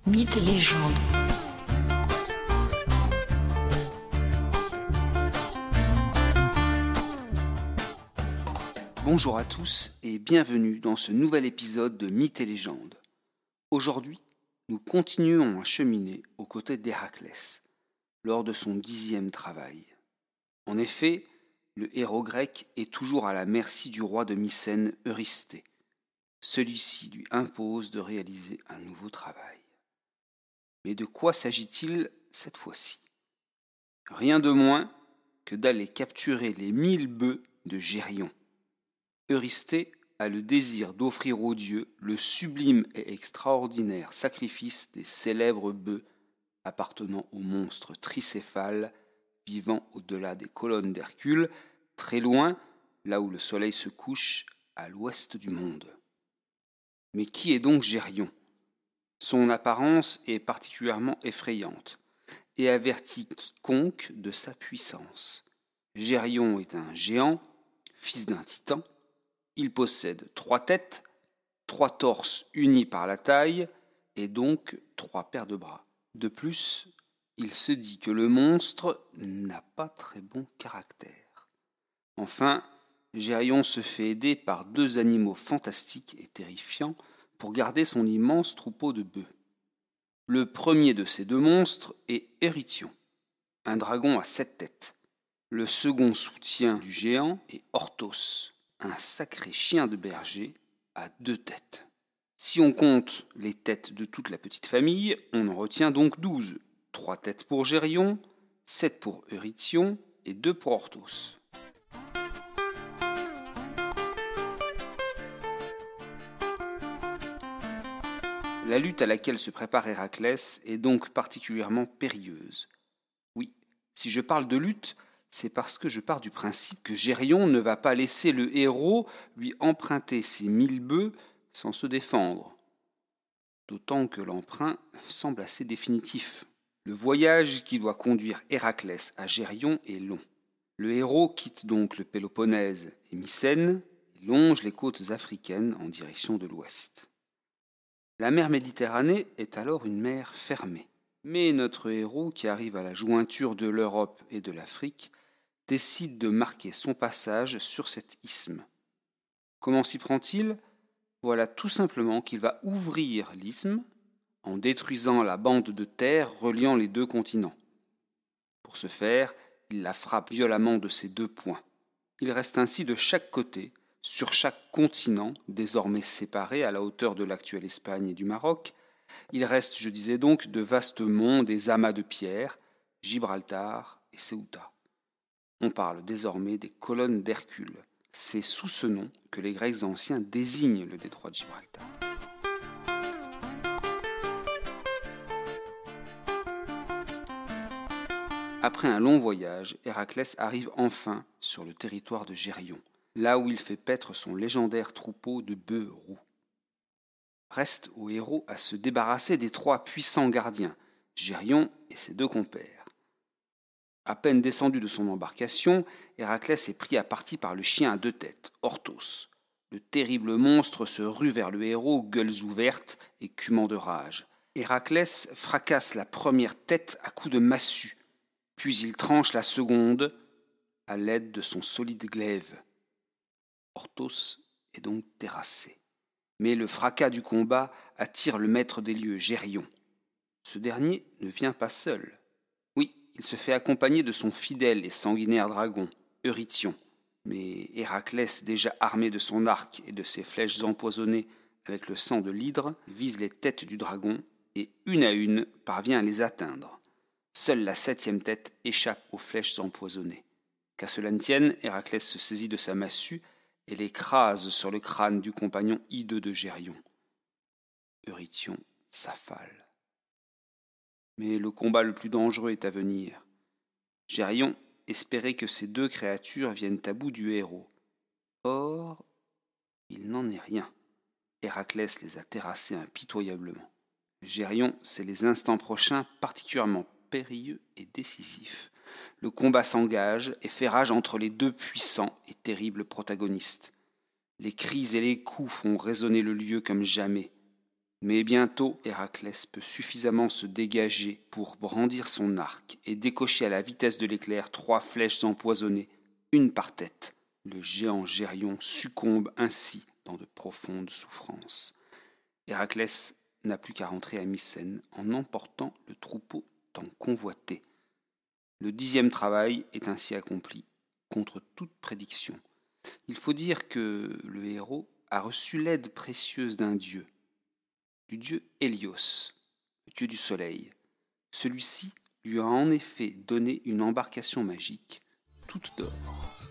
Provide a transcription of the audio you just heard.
Mythes et légendes. Bonjour à tous et bienvenue dans ce nouvel épisode de Mythes et légendes. Aujourd'hui, nous continuons à cheminer aux côtés d'Héraclès lors de son 10e travail. En effet, le héros grec est toujours à la merci du roi de Mycène, Eurysthée. Celui-ci lui impose de réaliser un nouveau travail. Mais de quoi s'agit-il cette fois-ci? Rien de moins que d'aller capturer les 1000 bœufs de Gérion. Eurysthée a le désir d'offrir aux dieux le sublime et extraordinaire sacrifice des célèbres bœufs appartenant au monstre tricéphale vivant au-delà des colonnes d'Hercule, très loin, là où le soleil se couche, à l'ouest du monde. Mais qui est donc Gérion? Son apparence est particulièrement effrayante et avertit quiconque de sa puissance. Gérion est un géant, fils d'un titan. Il possède 3 têtes, 3 torses unis par la taille et donc 3 paires de bras. De plus, il se dit que le monstre n'a pas très bon caractère. Enfin, Gérion se fait aider par 2 animaux fantastiques et terrifiants pour garder son immense troupeau de bœufs. Le premier de ces 2 monstres est Eurytion, un dragon à 7 têtes. Le second soutien du géant est Orthos, un sacré chien de berger à 2 têtes. Si on compte les têtes de toute la petite famille, on en retient donc 12. 3 têtes pour Gérion, 7 pour Eurytion et 2 pour Orthos. La lutte à laquelle se prépare Héraclès est donc particulièrement périlleuse. Oui, si je parle de lutte, c'est parce que je pars du principe que Gérion ne va pas laisser le héros lui emprunter ses 1000 bœufs sans se défendre. D'autant que l'emprunt semble assez définitif. Le voyage qui doit conduire Héraclès à Gérion est long. Le héros quitte donc le Péloponnèse et Mycène et longe les côtes africaines en direction de l'ouest. La mer Méditerranée est alors une mer fermée. Mais notre héros, qui arrive à la jointure de l'Europe et de l'Afrique, décide de marquer son passage sur cet isthme. Comment s'y prend-il? Voilà tout simplement qu'il va ouvrir l'isthme en détruisant la bande de terre reliant les 2 continents. Pour ce faire, il la frappe violemment de ses 2 poings. Il reste ainsi de chaque côté, sur chaque continent, désormais séparé à la hauteur de l'actuelle Espagne et du Maroc. Il reste, je disais donc, de vastes monts, des amas de pierres, Gibraltar et Ceuta. On parle désormais des colonnes d'Hercule. C'est sous ce nom que les Grecs anciens désignent le détroit de Gibraltar. Après un long voyage, Héraclès arrive enfin sur le territoire de Gérion, là où il fait paître son légendaire troupeau de bœufs roux. Reste au héros à se débarrasser des 3 puissants gardiens, Gérion et ses 2 compères. À peine descendu de son embarcation, Héraclès est pris à partie par le chien à 2 têtes, Orthos. Le terrible monstre se rue vers le héros, gueules ouvertes, écumant de rage. Héraclès fracasse la première tête à coups de massue, puis il tranche la seconde à l'aide de son solide glaive. Orthos est donc terrassé. Mais le fracas du combat attire le maître des lieux, Gérion. Ce dernier ne vient pas seul. Oui, il se fait accompagner de son fidèle et sanguinaire dragon, Eurytion. Mais Héraclès, déjà armé de son arc et de ses flèches empoisonnées avec le sang de l'hydre, vise les têtes du dragon et, une à une, parvient à les atteindre. Seule la 7e tête échappe aux flèches empoisonnées. Qu'à cela ne tienne, Héraclès se saisit de sa massue et l'écrase sur le crâne du compagnon hideux de Gérion. Eurytion s'affale. Mais le combat le plus dangereux est à venir. Gérion espérait que ces 2 créatures viennent à bout du héros. Or, il n'en est rien. Héraclès les a terrassés impitoyablement. Gérion sait les instants prochains particulièrement périlleux et décisifs. Le combat s'engage et fait rage entre les 2 puissants et terribles protagonistes. Les cris et les coups font résonner le lieu comme jamais. Mais bientôt, Héraclès peut suffisamment se dégager pour brandir son arc et décocher à la vitesse de l'éclair 3 flèches empoisonnées, une par tête. Le géant Gérion succombe ainsi dans de profondes souffrances. Héraclès n'a plus qu'à rentrer à Mycène en emportant le troupeau tant convoité. Le 10e travail est ainsi accompli, contre toute prédiction. Il faut dire que le héros a reçu l'aide précieuse d'un dieu, du dieu Hélios, le dieu du soleil. Celui-ci lui a en effet donné une embarcation magique, toute d'or.